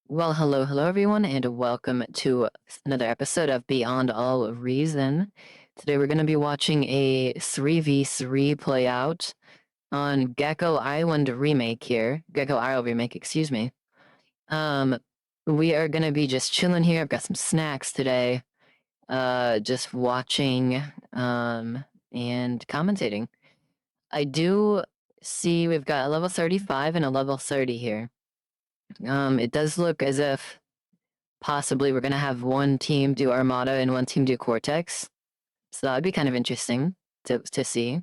Well, hello everyone, and welcome to another episode of Beyond All Reason. Today we're going to be watching a 3v3 play out on Gecko Island remake here. Gecko Isle remake, excuse me. Um, we are going to be just chilling here. I've got some snacks today. Just watching, and commentating. I do see we've got a level 35 and a level 30 here. It does look as if possibly we're gonna have one team do Armada and one team do Cortex. So that'd be kind of interesting to see.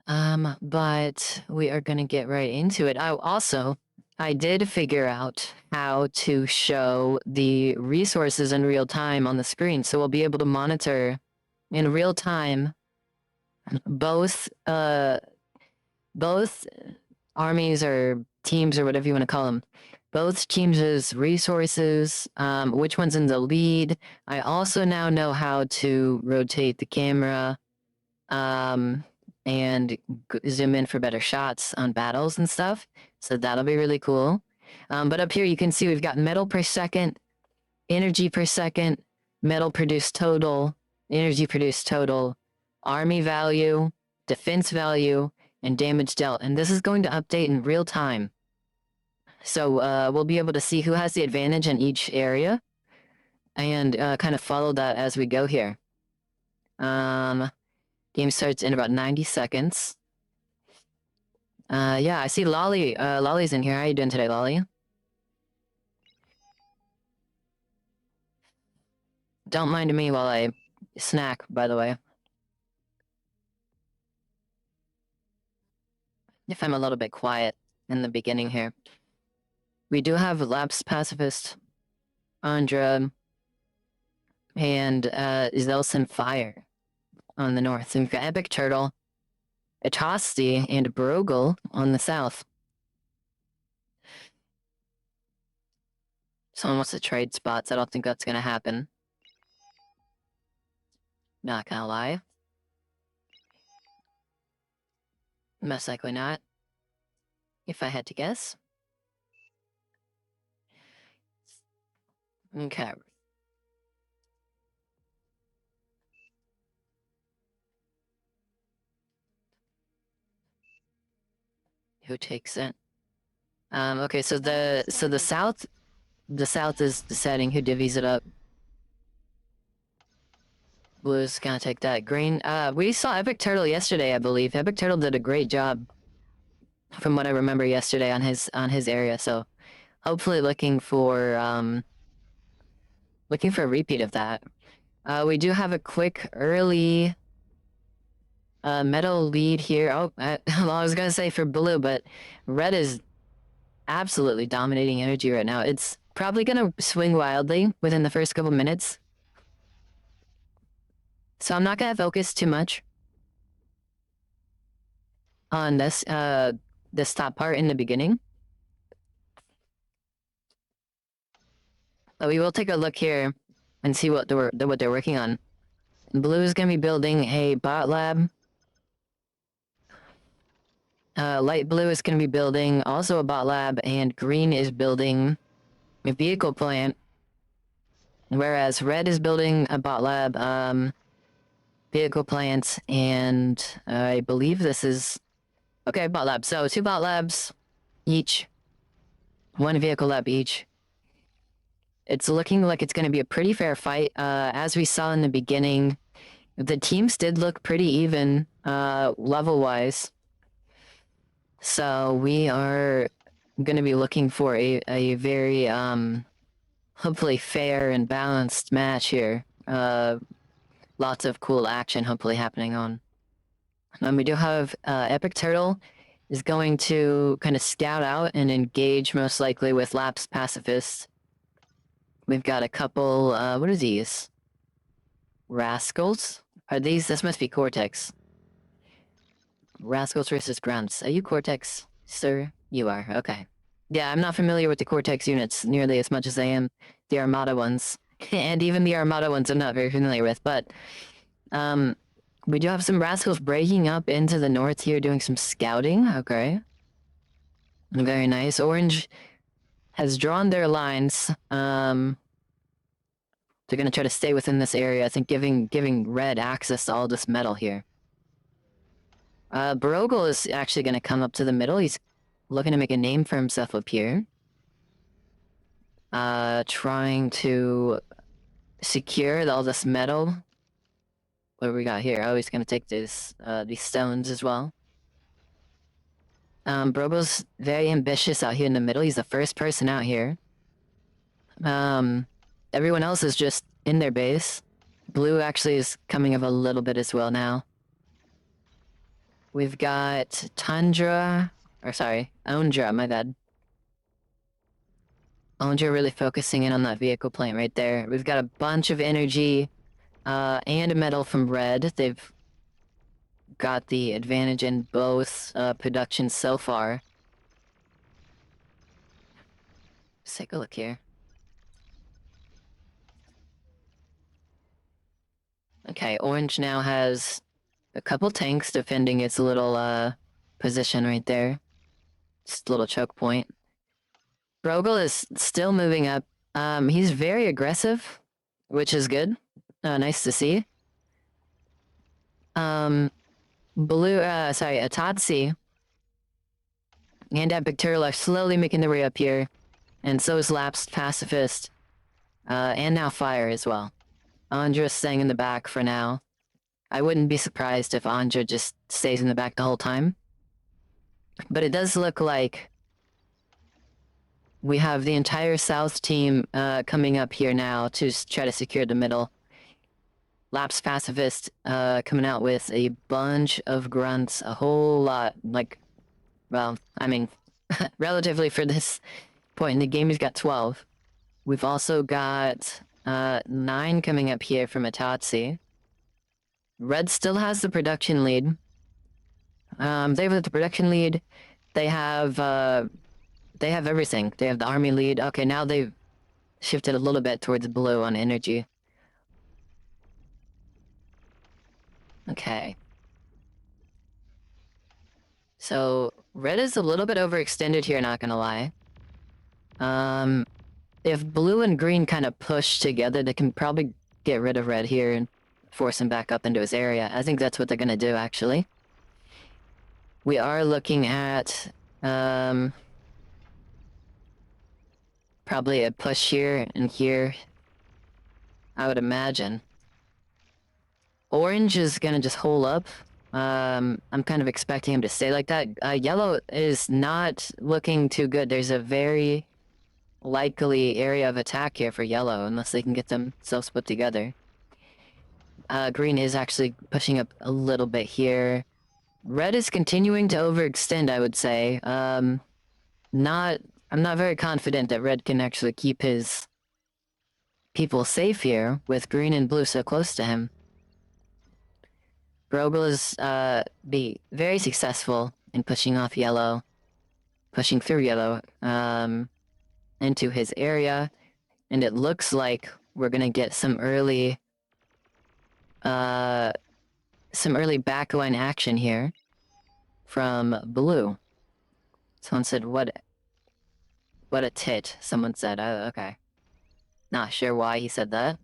But we are gonna get right into it. I did figure out how to show the resources in real time on the screen, so we'll be able to monitor in real time both both armies or teams or whatever you want to call them, both teams' resources, which one's in the lead. I also now know how to rotate the camera and zoom in for better shots on battles and stuff. So that'll be really cool. But up here you can see we've got metal per second, energy per second, metal produced total, energy produced total, army value, defense value, and damage dealt. And this is going to update in real time. So we'll be able to see who has the advantage in each area and kind of follow that as we go here. Game starts in about 90 seconds. Yeah, I see Lolly. Lolly's in here. How you doing today, Lolly? Don't mind me while I snack, by the way. If I'm a little bit quiet in the beginning here. We do have Lapsed Pacifist, Andra, and Zelson Fire on the north. And we've got Epic Turtle, Atosti, and Brogel on the south. Someone wants to trade spots. I don't think that's gonna happen. Not gonna lie. Most likely not. If I had to guess. Okay. Who takes it? Okay, so the south is deciding who divvies it up. Blue's gonna take that. Green, we saw Epic Turtle yesterday, I believe. Epic Turtle did a great job from what I remember yesterday on his area, so hopefully looking for a repeat of that. We do have a quick early metal lead here. Oh, I was gonna say for blue, but red is absolutely dominating energy right now. It's probably gonna swing wildly within the first couple minutes. So I'm not gonna focus too much on this top part in the beginning. But we will take a look here and see what they're working on. Blue is gonna be building a bot lab. Light blue is gonna be building also a bot lab, and green is building a vehicle plant. Whereas red is building a bot lab, vehicle plants, and I believe this is... Okay, bot lab. So 2 bot labs each. 1 vehicle lab each. It's looking like it's going to be a pretty fair fight. As we saw in the beginning, the teams did look pretty even, level-wise. So we are going to be looking for a very, hopefully fair and balanced match here. Lots of cool action hopefully happening on. We do have Epic Turtle is going to kind of scout out and engage most likely with Lapsed Pacifists. We've got a couple, what are these? Rascals? Are these? This must be Cortex. Rascals versus Grunts. Are you Cortex, sir? You are, okay. Yeah, I'm not familiar with the Cortex units nearly as much as I am the Armada ones. And even the Armada ones I'm not very familiar with, but... we do have some Rascals breaking up into the north here, doing some scouting. Okay. Very nice. Orange has drawn their lines. They're gonna try to stay within this area. I think giving red access to all this metal here. Barogel is actually gonna come up to the middle. He's looking to make a name for himself up here. Trying to secure all this metal. What do we got here? Oh, he's gonna take these stones as well. Brobo's very ambitious out here in the middle. He's the first person out here. Everyone else is just in their base. Blue actually is coming up a little bit as well now. We've got Ondra, my bad. Ondra really focusing in on that vehicle plant right there. We've got a bunch of energy, and metal from red. They've got the advantage in both, productions so far. Let's take a look here. Okay, orange now has a couple tanks defending its little, position right there. Just a little choke point. Brogel is still moving up. He's very aggressive, which is good. Nice to see. Atatsi and Epic Turtle are slowly making their way up here. And so is Lapsed Pacifist. And now Fire as well. Andra's staying in the back for now. I wouldn't be surprised if Andra just stays in the back the whole time. But it does look like we have the entire South team coming up here now to try to secure the middle. Lapsed Pacifist coming out with a bunch of grunts, a whole lot. Like, well, I mean, relatively for this point in the game, he's got 12. We've also got 9 coming up here from Atatsi. Red still has the production lead. They have the production lead. They have everything. They have the army lead. Okay, now they've shifted a little bit towards blue on energy. Okay. So, red is a little bit overextended here, not gonna lie. If blue and green kind of push together, they can probably get rid of red here and force him back up into his area. I think that's what they're gonna do, actually. We are looking at, probably a push here and here, I would imagine. Orange is gonna just hole up. I'm kind of expecting him to stay like that. Yellow is not looking too good. There's a very likely area of attack here for yellow, unless they can get themselves put together. Green is actually pushing up a little bit here. Red is continuing to overextend, I would say. I'm not very confident that red can actually keep his people safe here, with green and blue so close to him. Brogel is, be very successful in pushing off yellow, pushing through yellow, into his area, and it looks like we're gonna get some early backline action here from blue. Someone said, what a tit, someone said. Oh, okay. Not sure why he said that.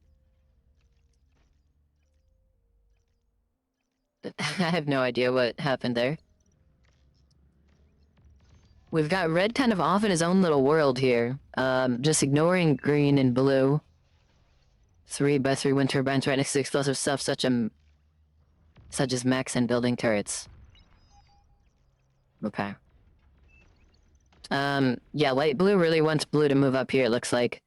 I have no idea what happened there. We've got red kind of off in his own little world here. Just ignoring green and blue. 3x3 wind turbines right next to explosive stuff such as mechs and building turrets. Okay. Yeah, light blue really wants blue to move up here, it looks like.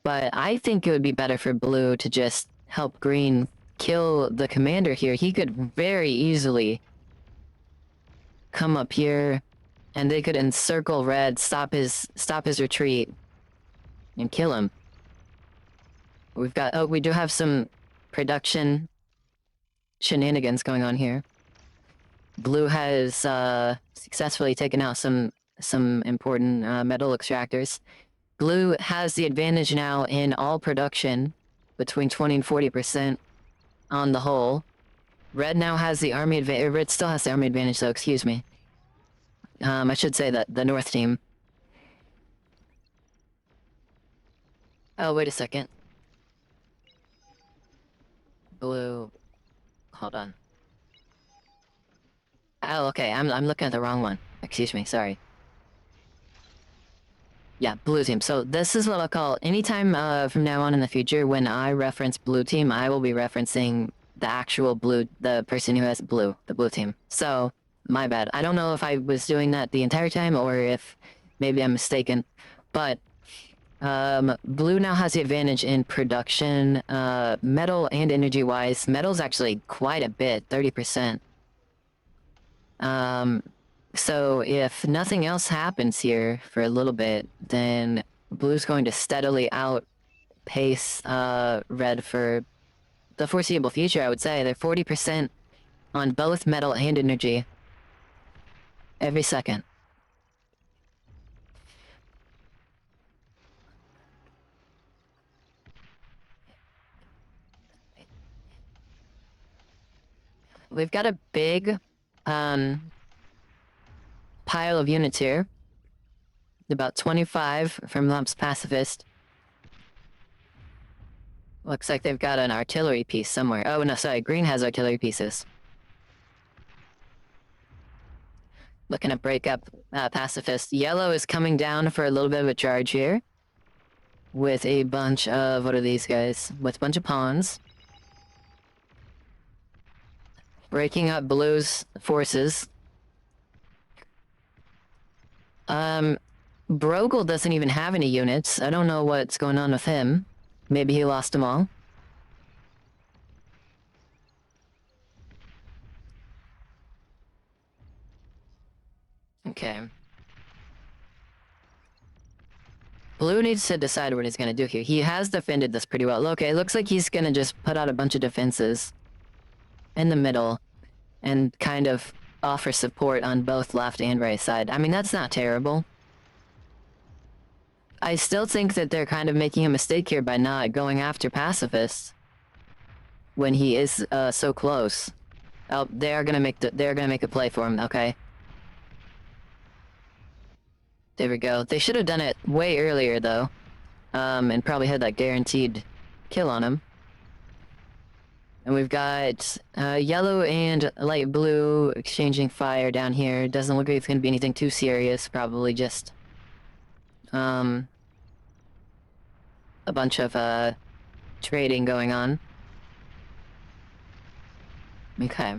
But I think it would be better for blue to just help green kill the commander here. He could very easily come up here, and they could encircle red, stop his retreat, and kill him. We've got, oh, we do have some production shenanigans going on here. Blue has successfully taken out some important metal extractors. Blue has the advantage now in all production, between 20 and 40% on the whole. Red now has the army advantage. Red still has the army advantage, though. Excuse me. I should say that the North team. Oh, wait a second. Blue. Hold on. Oh, okay. I'm looking at the wrong one. Excuse me. Sorry. Yeah, blue team. So this is what I'll call anytime from now on in the future when I reference blue team, I will be referencing the actual blue, the person who has blue, the blue team. So my bad. I don't know if I was doing that the entire time or if maybe I'm mistaken, but blue now has the advantage in production, metal and energy wise. Metal's actually quite a bit, 30%. Um, so if nothing else happens here for a little bit, then blue's going to steadily outpace red for the foreseeable future, I would say. They're 40% on both metal and energy every second. We've got a big um, pile of units here. About 25 from Lump's Pacifist. Looks like they've got an artillery piece somewhere. Oh, no, sorry. Green has artillery pieces. Looking to break up Pacifist. Yellow is coming down for a little bit of a charge here. With a bunch of... What are these guys? With a bunch of pawns. Breaking up Blue's forces. Brogel doesn't even have any units. I don't know what's going on with him. Maybe he lost them all. Okay. Blue needs to decide what he's gonna do here. He has defended this pretty well. Okay, it looks like he's gonna just put out a bunch of defenses in the middle and kind of offer support on both left and right side. I mean, that's not terrible. I still think that they're kind of making a mistake here by not going after pacifists when he is so close. Oh, they're gonna make a play for him. Okay. There we go. They should have done it way earlier though, and probably had that guaranteed kill on him. And we've got yellow and light blue exchanging fire down here. Doesn't look like it's gonna be anything too serious. Probably just a bunch of trading going on. Okay.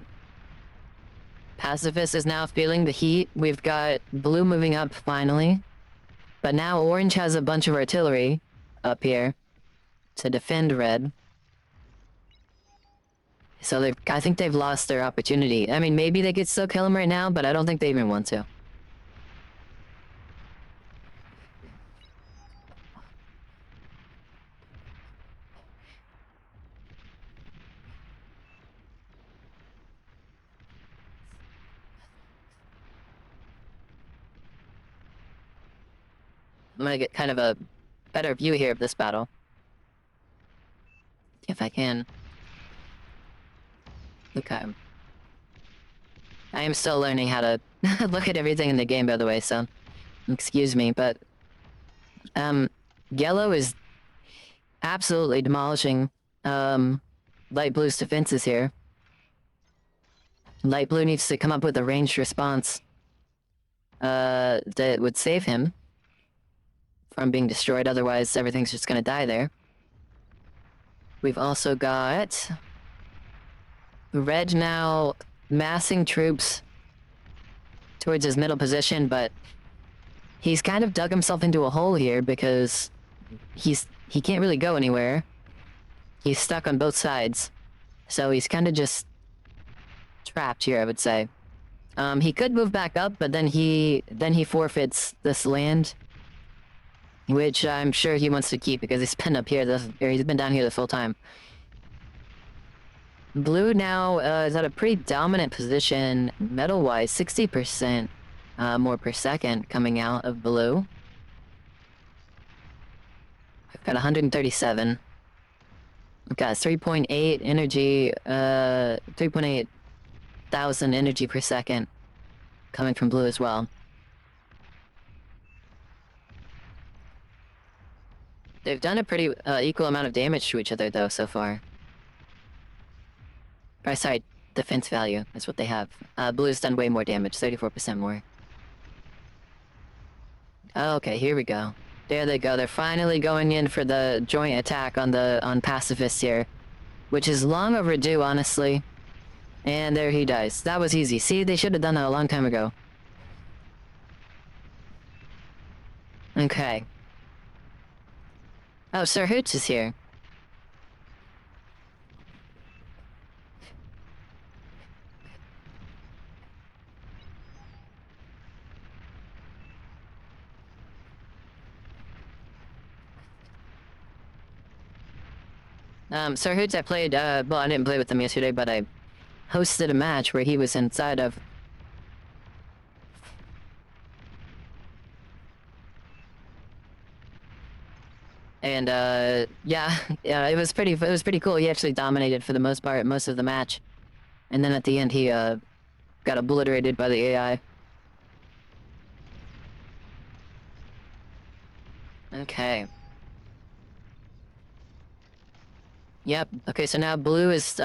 Pacifist is now feeling the heat. We've got blue moving up finally. But now orange has a bunch of artillery up here to defend red. So I think they've lost their opportunity. I mean, maybe they could still kill him right now, but I don't think they even want to. I'm gonna get kind of a better view here of this battle. If I can. Okay. I am still learning how to look at everything in the game, by the way, so excuse me, but yellow is absolutely demolishing light blue's defenses here. Light blue needs to come up with a ranged response that would save him from being destroyed, otherwise everything's just gonna die there. We've also got red now massing troops towards his middle position, but he's kind of dug himself into a hole here because he can't really go anywhere. He's stuck on both sides, so he's kind of just trapped here, I would say. He could move back up, but then he forfeits this land, which I'm sure he wants to keep because he's been up here, or he's been down here the full time. Blue now is at a pretty dominant position, metal-wise, 60% more per second coming out of blue. I've got 137. I've got 3.8 energy, 3.8 thousand energy per second coming from blue as well. They've done a pretty equal amount of damage to each other, though, so far. Or, sorry, defense value is what they have. Blue's done way more damage, 34% more. Okay, here we go. There they go. They're finally going in for the joint attack on pacifists here, which is long overdue, honestly. And there he dies. That was easy. See, they should have done that a long time ago. Okay. Oh, Sir Hoots is here. Sir Hoots, I played, well, I didn't play with him yesterday, but I hosted a match where he was inside of. And, yeah, it was pretty cool. He actually dominated for the most part, most of the match. And then at the end, he, got obliterated by the AI. Okay. Yep. Okay, so now blue is,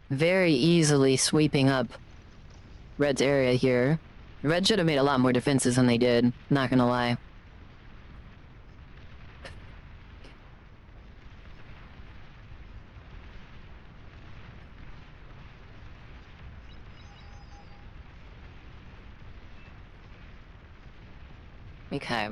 very easily sweeping up Red's area here. Red should have made a lot more defenses than they did, not gonna lie. Okay.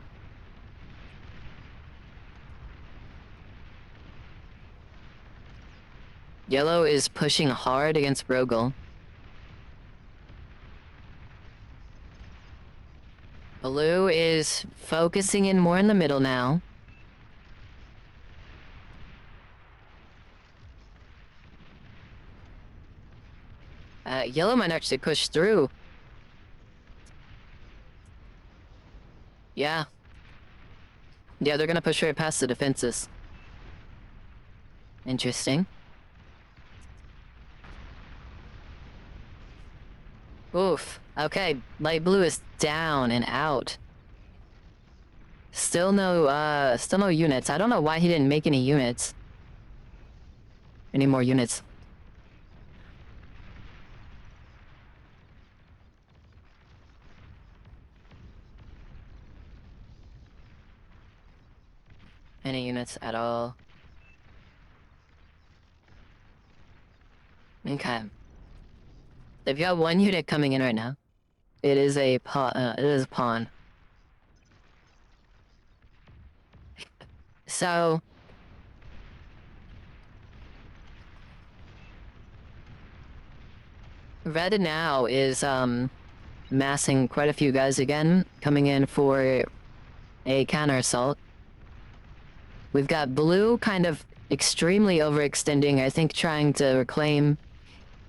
Yellow is pushing hard against Rogel. Blue is focusing in more in the middle now. Yellow might actually push through. Yeah. Yeah, they're gonna push right past the defenses. Interesting. Oof. Okay, light blue is down and out. Still no units. I don't know why he didn't make any units. Any more units. Any units at all. Okay. They've got one unit coming in right now. It is a pawn. So Red now is massing quite a few guys again, coming in for a counter assault. We've got blue kind of extremely overextending, I think trying to reclaim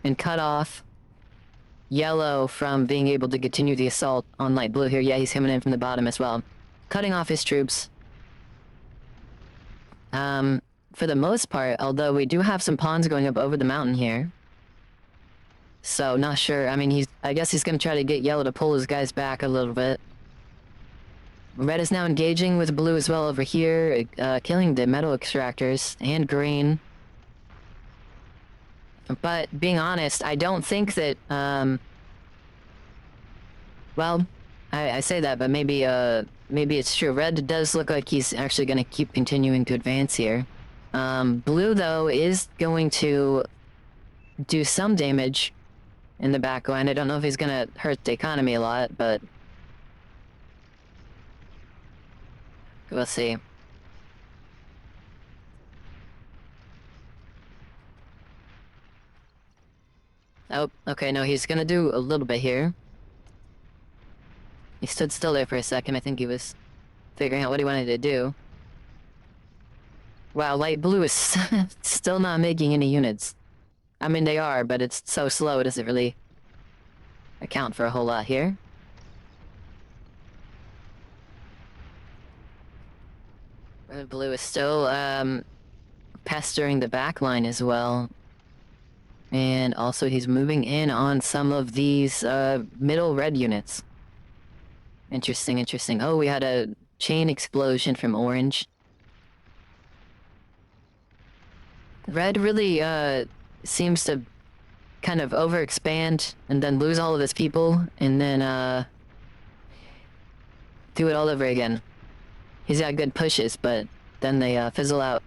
and cut off yellow from being able to continue the assault on light blue here. Yeah, he's coming in from the bottom as well. Cutting off his troops. For the most part, although we do have some pawns going up over the mountain here. So, not sure. I mean, I guess he's gonna try to get yellow to pull his guys back a little bit. Red is now engaging with blue as well over here, killing the metal extractors, and green. But, being honest, I don't think that, well, I say that, but maybe it's true. Red does look like he's actually gonna keep continuing to advance here. Blue, though, is going to do some damage in the back line. I don't know if he's gonna hurt the economy a lot, but we'll see. Oh, okay, no, he's gonna do a little bit here. He stood still there for a second. I think he was figuring out what he wanted to do. Wow, light blue is still not making any units. I mean, they are, but it's so slow it doesn't really account for a whole lot here. Red blue is still, pestering the back line as well. And also he's moving in on some of these, middle red units. Interesting, interesting. Oh, we had a chain explosion from orange. Red really, seems to kind of overexpand and then lose all of its people and then, do it all over again. He's got good pushes, but then they, fizzle out.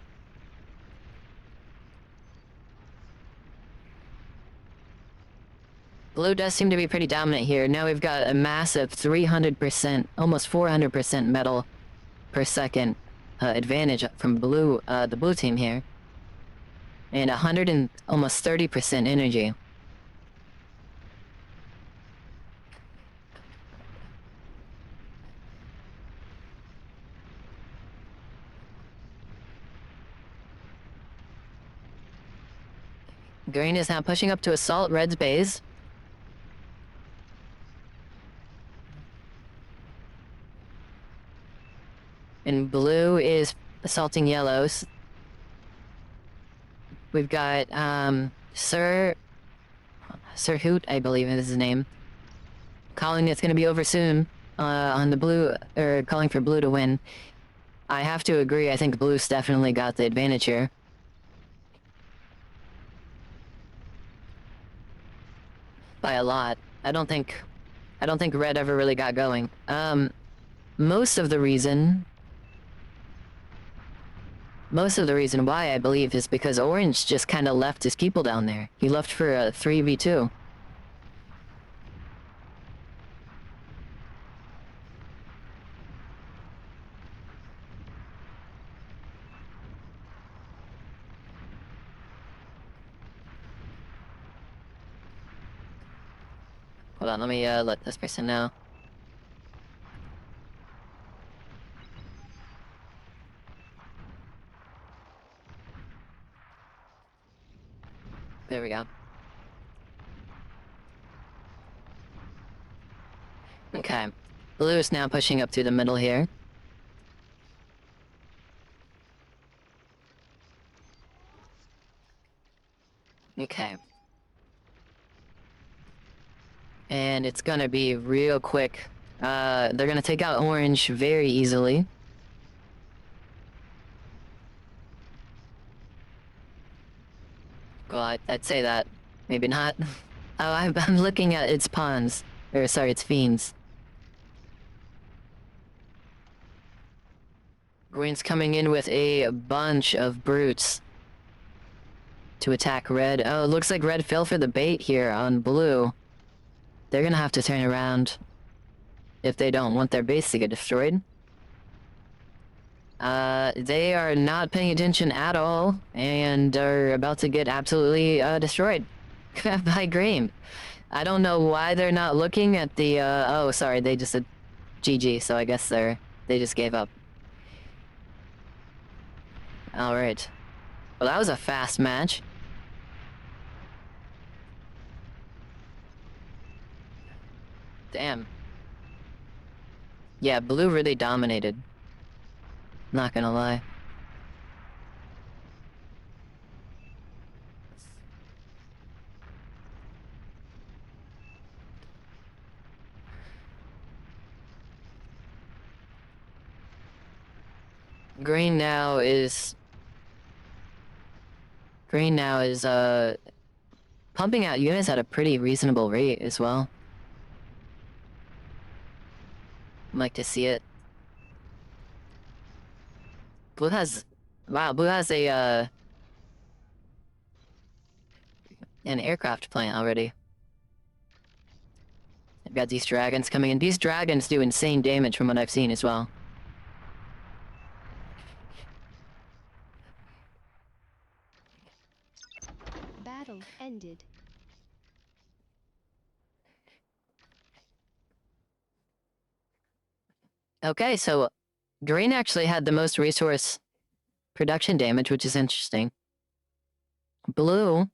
Blue does seem to be pretty dominant here. Now we've got a massive 300%, almost 400% metal per second advantage from blue, the blue team here. And 100 and almost 30% energy. Green is now pushing up to assault Red's base. And blue is assaulting yellows. We've got, Sir Hoot, I believe is his name, calling it's gonna be over soon, on the blue, or calling for blue to win. I have to agree, I think blue's definitely got the advantage here. By a lot. I don't think red ever really got going. Most of the reason why, I believe, is because orange just kind of left his people down there. He left for a 3v2. Hold on, let me let this person know. There we go. Okay. Blue is now pushing up through the middle here. Okay. And it's gonna be real quick. They're gonna take out orange very easily. Well, I'd say that. Maybe not. Oh, I'm looking at its pawns. Or, sorry, its fiends. Green's coming in with a bunch of brutes to attack red. Oh, it looks like red fell for the bait here on blue. They're gonna have to turn around if they don't want their base to get destroyed. They are not paying attention at all and are about to get absolutely destroyed by green. I don't know why they're not looking at the oh, sorry, they just said GG, so I guess they just gave up. All right. Well, that was a fast match. Damn. Yeah, blue really dominated. Not gonna lie. Green now is pumping out units at a pretty reasonable rate as well. I'd like to see it. Blue has a an aircraft plant already. I've got these dragons coming in. These dragons do insane damage from what I've seen as well. Battle ended. Okay, so green actually had the most resource production damage, which is interesting. Blue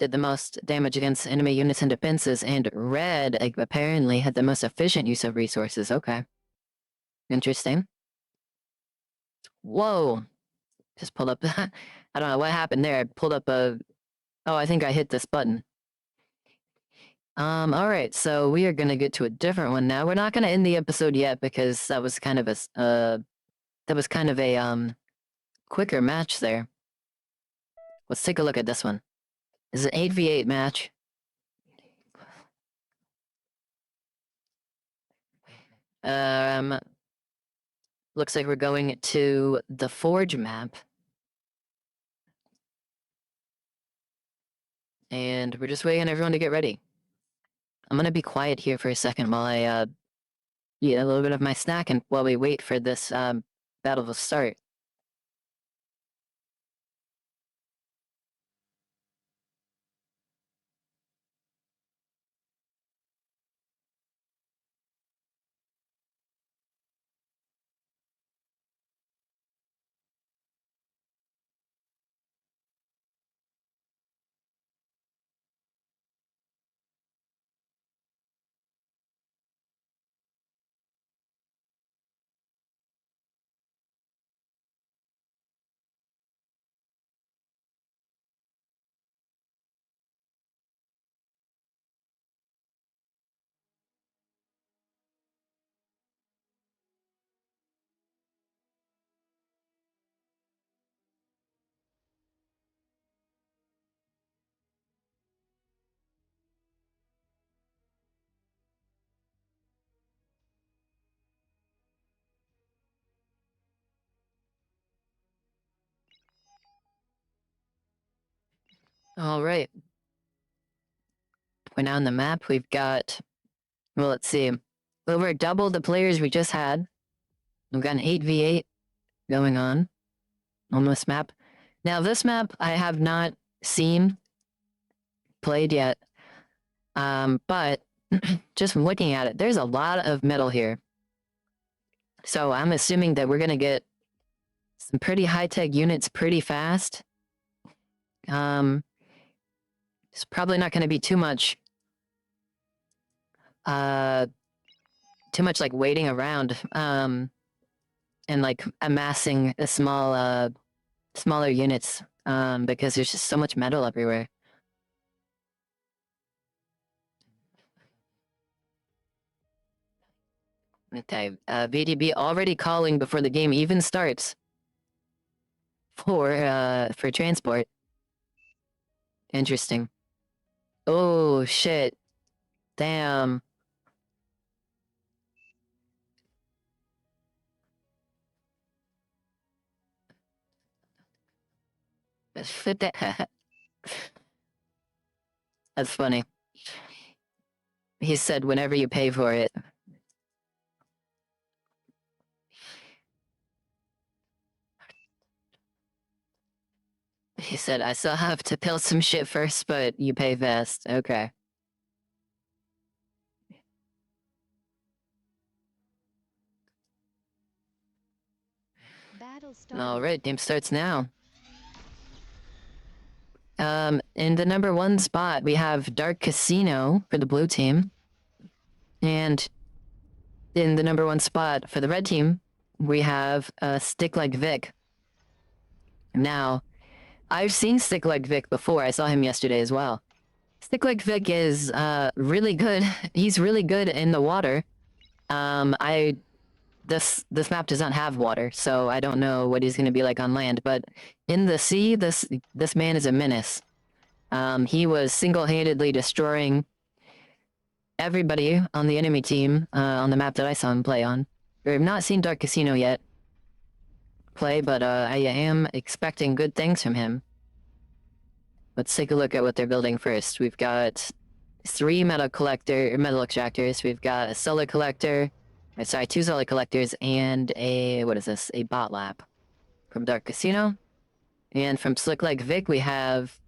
did the most damage against enemy units and defenses, and red apparently had the most efficient use of resources. Okay. Interesting. Whoa. Just pulled up. I don't know what happened there. I pulled up a... Oh, I think I hit this button. Alright, so we are gonna get to a different one now. We're not gonna end the episode yet because that was kind of a, quicker match there. Let's take a look at this one. This is an 8v8 match. Looks like we're going to the Forge map. And we're just waiting on everyone to get ready. I'm gonna be quiet here for a second while I eat a little bit of my snack and while we wait for this battle to start. All right. We're now on the map. We've got, well, let's see, over double the players we just had. We've got an 8v8 going on this map. Now, this map I have not seen played yet, but just from looking at it, there's a lot of metal here. So I'm assuming that we're going to get some pretty high-tech units pretty fast. It's probably not going to be too much like waiting around and like amassing a smaller units because there's just so much metal everywhere. Okay, VDB already calling before the game even starts for transport. Interesting. Oh shit. Damn. That's funny. He said whenever you pay for it. He said, I still have to build some shit first, but you pay fast. Okay. Battle started. Alright, game starts now. In the number 1 spot, we have Dark Casino for the blue team. And in the number 1 spot for the red team, we have Stick Like Vic. Now, I've seen Stick Like Vic before. I saw him yesterday as well. Stick Like Vic is really good. He's really good in the water. This map does not have water, so I don't know what he's going to be like on land. But in the sea, this man is a menace. He was single-handedly destroying everybody on the enemy team on the map that I saw him play on. I've not seen Dark Casino yet play, but I am expecting good things from him. Let's take a look at what they're building first. We've got 3 metal extractors. We've got a solar collector. Sorry, 2 solar collectors and a, what is this? A bot lab from Dark Casino. And from Slick Like Vic, we have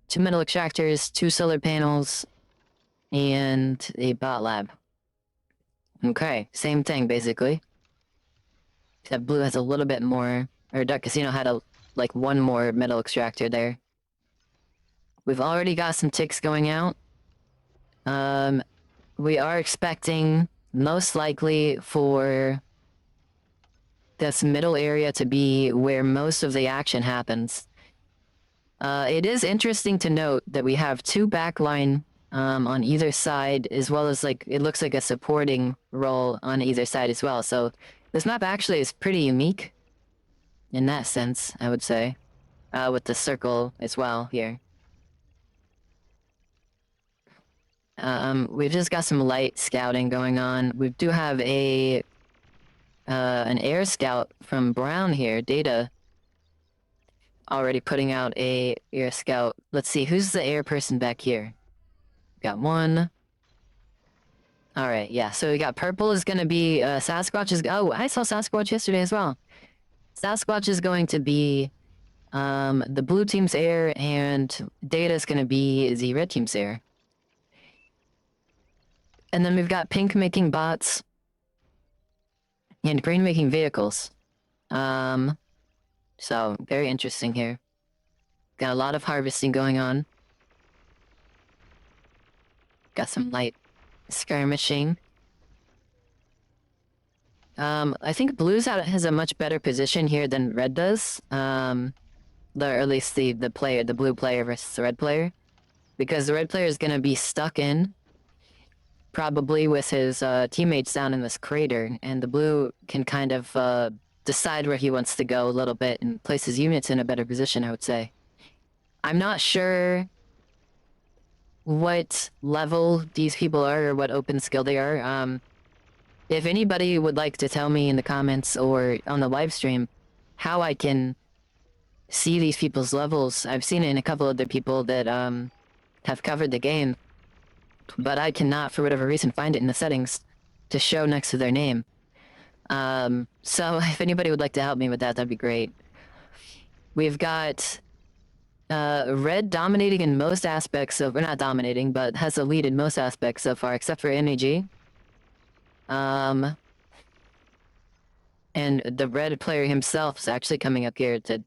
2 metal extractors, 2 solar panels, and a bot lab. Okay, same thing basically. Except blue has a little bit more, or Dark Casino had like 1 more metal extractor there. We've already got some ticks going out. We are expecting, most likely, for this middle area to be where most of the action happens. It is interesting to note that we have 2 backline on either side, as well as like, it looks like a supporting role on either side as well. So this map actually is pretty unique in that sense, I would say. with the circle as well here. We've just got some light scouting going on. We do have an air scout from Brown here, Data, already putting out a air scout. Let's see, who's the air person back here? Got one. All right, yeah, so we got purple is going to be, Sasquatch is, oh, I saw Sasquatch yesterday as well. Sasquatch is going to be, the blue team's air, and Data is going to be the red team's air. And then we've got pink making bots, and green making vehicles. So, very interesting here. Got a lot of harvesting going on. Got some light skirmishing. I think blue's has a much better position here than red does. Or at least the blue player versus the red player. Because the red player is gonna be stuck in, probably with his teammates down in this crater, and the blue can kind of decide where he wants to go a little bit and place his units in a better position, I would say. I'm not sure what level these people are or what open skill they are. If anybody would like to tell me in the comments or on the live stream how I can see these people's levels, I've seen it in a couple other people that have covered the game, but I cannot, for whatever reason, find it in the settings to show next to their name. So if anybody would like to help me with that, that'd be great. We've got red dominating in most aspects of, or not dominating, but has a lead in most aspects so far, except for NAG. And the red player himself is actually coming up here to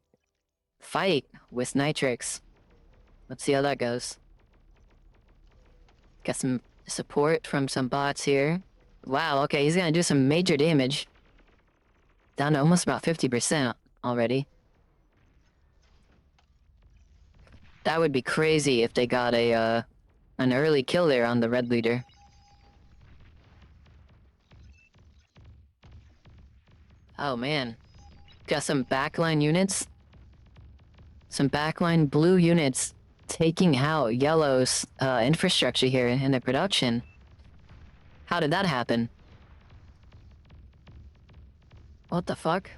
fight with Nitrix. Let's see how that goes. Got some support from some bots here. Wow, okay, he's gonna do some major damage. Down to almost about 50% already. That would be crazy if they got an early kill there on the red leader. Oh man. Got some backline units. Some backline blue units taking out yellow's infrastructure here in their production. How did that happen? What the fuck?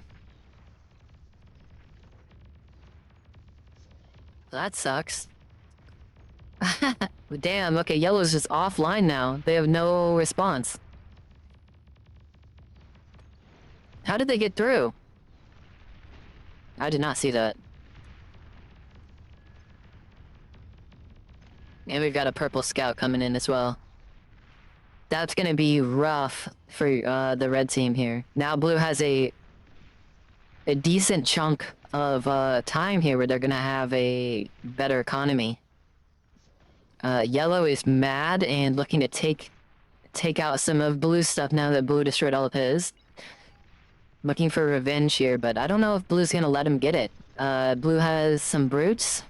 That sucks. Damn, okay, yellow's just offline now. They have no response. How did they get through? I did not see that. And we've got a purple scout coming in as well. That's gonna be rough for the red team here. Now blue has a decent chunk of time here where they're gonna have a better economy. Yellow is mad and looking to take out some of blue's stuff now that blue destroyed all of his. Looking for revenge here, but I don't know if blue's gonna let him get it. Blue has some brutes.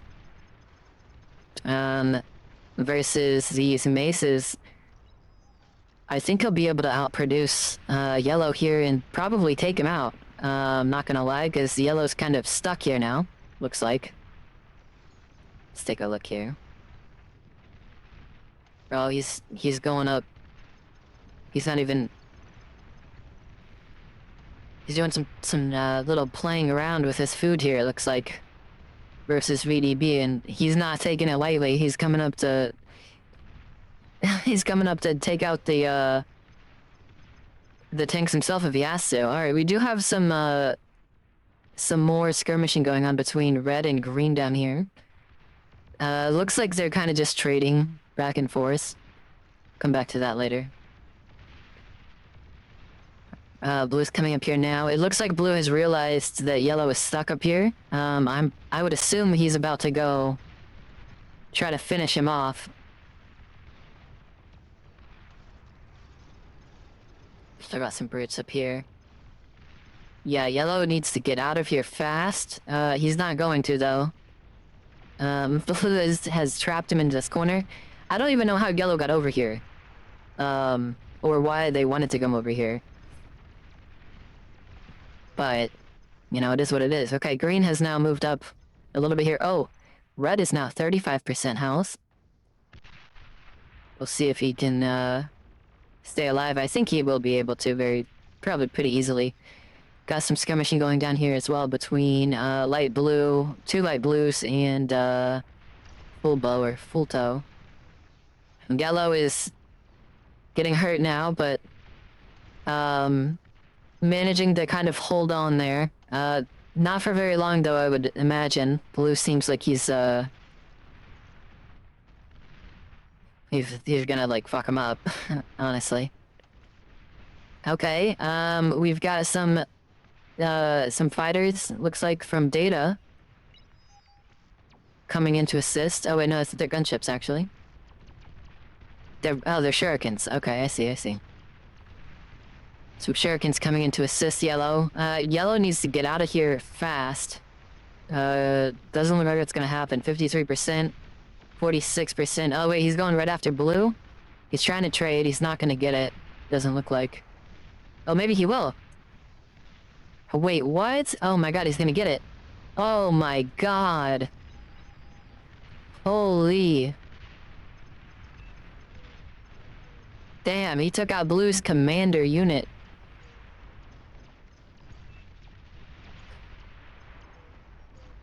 Versus these maces. I think he'll be able to outproduce yellow here and probably take him out. I'm not gonna lie, because yellow's kind of stuck here now, looks like. Let's take a look here. Oh, he's going up. He's not even... He's doing some little playing around with his food here, it looks like. Versus VDB, and he's not taking it lightly. He's coming up to... he's coming up to take out the tanks himself if he has to. Alright, we do have some more skirmishing going on between red and green down here. Looks like they're kind of just trading back and forth. Come back to that later. Blue's coming up here now. It looks like blue has realized that yellow is stuck up here. I would assume he's about to go try to finish him off. Still got some brutes up here. Yeah, yellow needs to get out of here fast. He's not going to though. Blue has trapped him in this corner. I don't even know how yellow got over here. Or why they wanted to come over here. But, you know, it is what it is. Okay, green has now moved up A little bit here. Oh, red is now 35% health. We'll see if he can stay alive. I think he will be able to probably pretty easily. Got some skirmishing going down here as well between light blue, two light blues, and full bow or full toe. Yellow is getting hurt now, but managing to kind of hold on there. Not for very long though, I would imagine. Blue seems like he's gonna like fuck him up, honestly. Okay, we've got some fighters, looks like from Data, coming in to assist. Oh wait, no, they're gunships actually. They're shurikens. Okay, I see. Some shurikens coming in to assist Yellow. Yellow needs to get out of here fast. Doesn't look like it's gonna happen. 53%, 46%. Oh wait, he's going right after Blue. He's trying to trade. He's not gonna get it. Doesn't look like. Oh, maybe he will. Oh, wait, what? Oh my god, he's gonna get it. Oh my god. Holy. Damn, he took out Blue's commander unit.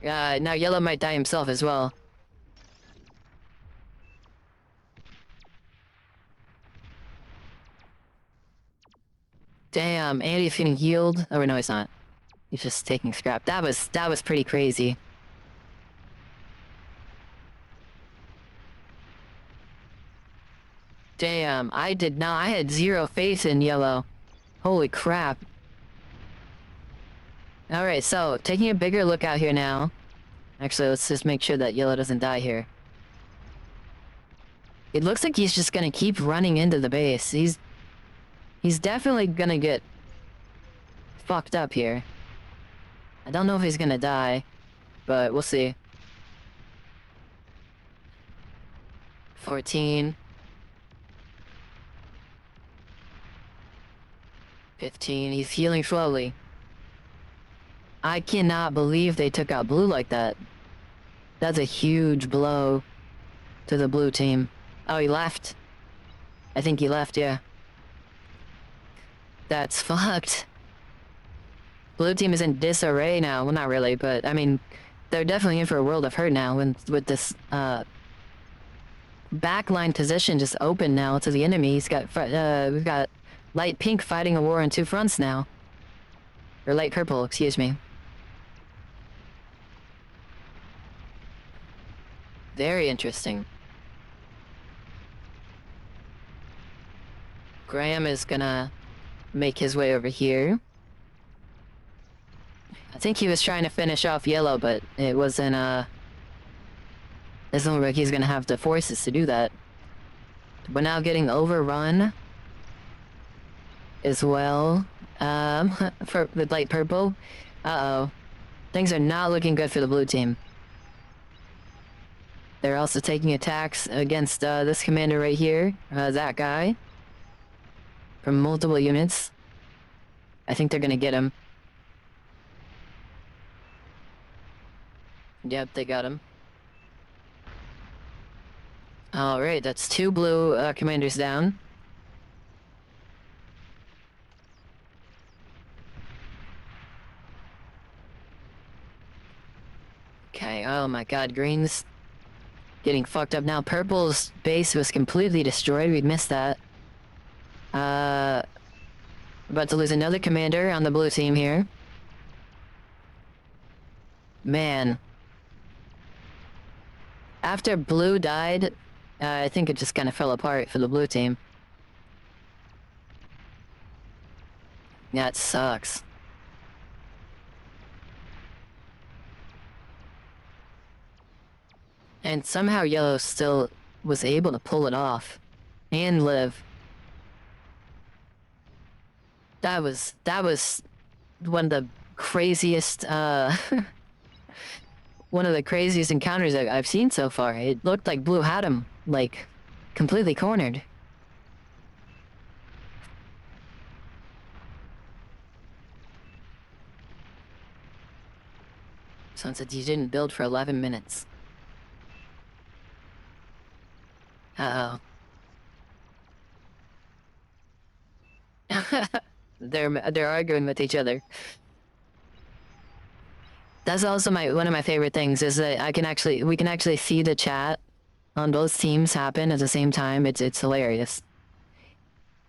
Now Yellow might die himself as well. Damn, and he's getting healed. Oh, no, he's not. He's just taking scrap. That was pretty crazy. Damn, I had zero faith in Yellow. Holy crap. Alright, so, taking a bigger look out here now. Actually, let's just make sure that Yellow doesn't die here. It looks like he's just gonna keep running into the base. He's definitely gonna get fucked up here. I don't know if he's gonna die, but we'll see. 14. 15. He's healing slowly. I cannot believe they took out Blue like that. That's a huge blow to the Blue team. Oh, he left. I think he left, yeah. That's fucked. Blue team is in disarray now. Well, not really, but I mean, they're definitely in for a world of hurt now with this backline position just open now to the enemy. We've got light pink fighting a war on two fronts now. Or light purple, excuse me. Very interesting. Graham is gonna make his way over here. I think he was trying to finish off Yellow, but it wasn't, doesn't look like he's gonna have the forces to do that. We're now getting overrun as well, for the light purple. Uh-oh. Things are not looking good for the Blue team. They're also taking attacks against, this commander right here, that guy. From multiple units. I think they're gonna get him. Yep, they got him. Alright, that's two Blue commanders down. Okay, oh my god, Green's getting fucked up now. Purple's base was completely destroyed. We missed that. About to lose another commander on the Blue team here. Man. After Blue died, I think it just kind of fell apart for the Blue team. Yeah, it sucks. And somehow Yellow still was able to pull it off. And live. That was one of the craziest, one of the craziest encounters I've seen so far. It looked like Blue had him, like, completely cornered. Someone said you didn't build for 11 minutes. Uh-oh. They're arguing with each other. That's also one of my favorite things is that we can actually see the chat on both teams happen at the same time. It's hilarious.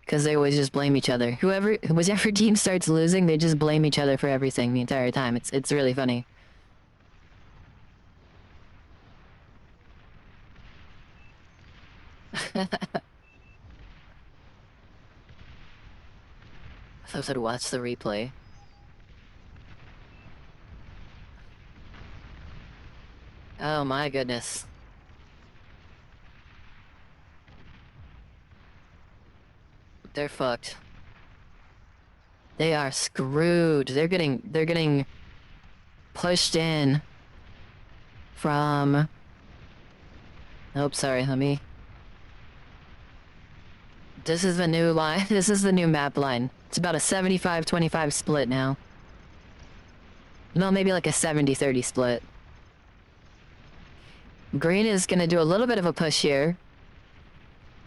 Because they always just blame each other. Whichever team starts losing, they just blame each other for everything the entire time. It's really funny. I thought I'd watch the replay. Oh my goodness. They're fucked. They are screwed. They're getting pushed in from... Oh, sorry, let me... This is the new line. This is the new map line. It's about a 75-25 split now. No, maybe like a 70-30 split. Green is gonna do a little bit of a push here.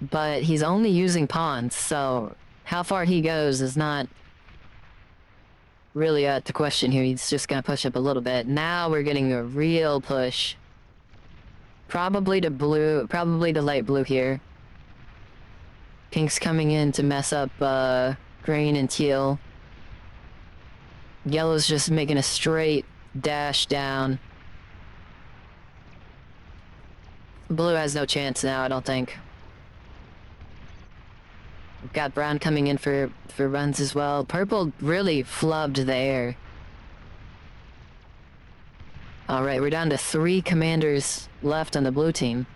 But he's only using pawns, so how far he goes is not really the question here. He's just gonna push up a little bit. Now we're getting a real push. Probably to blue, probably to light blue here. Pink's coming in to mess up green and teal. Yellow's just making a straight dash down. Blue has no chance now, I don't think. We've got brown coming in for runs as well. Purple really flubbed there. Alright, we're down to 3 commanders left on the blue team.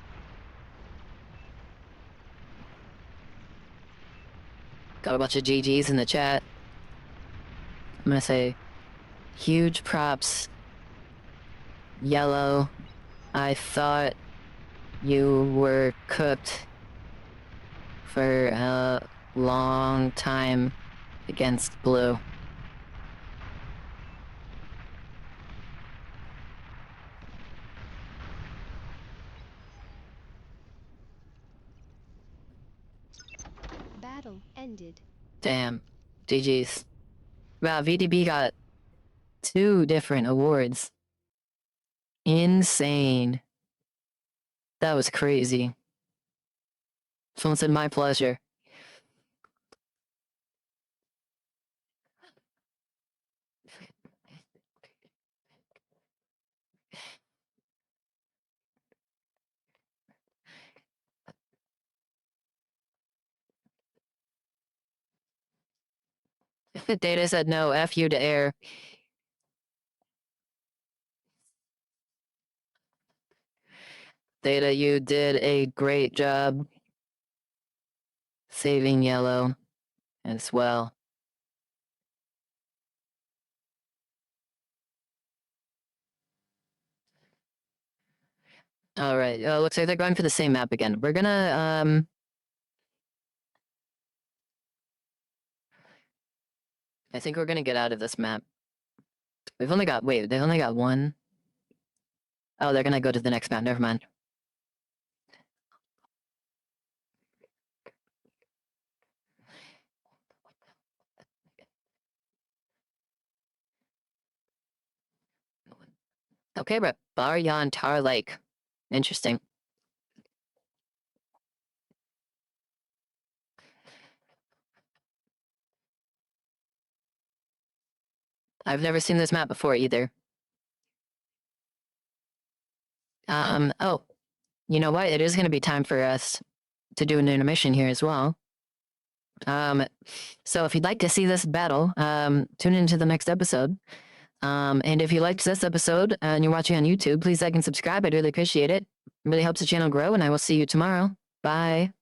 Got a bunch of GGs in the chat. I'm gonna say huge props. Yellow, I thought you were cooked for a long time against blue. Battle ended. Damn. GG's. Wow, VDB got 2 different awards. Insane. That was crazy. Someone said, my pleasure. Data said no, F you to air. Data, you did a great job saving yellow as well. Alright, looks like they're going for the same map again. We're gonna, I think we're gonna get out of this map. They've only got 1. Oh, they're gonna go to the next map, never mind. Okay, but Bazaar Tar Lake. Interesting. I've never seen this map before either. Oh, you know what? It is going to be time for us to do an intermission here as well. So if you'd like to see this battle, tune into the next episode. And if you liked this episode and you're watching on YouTube, please like and subscribe. I'd really appreciate it. It really helps the channel grow, and I will see you tomorrow. Bye.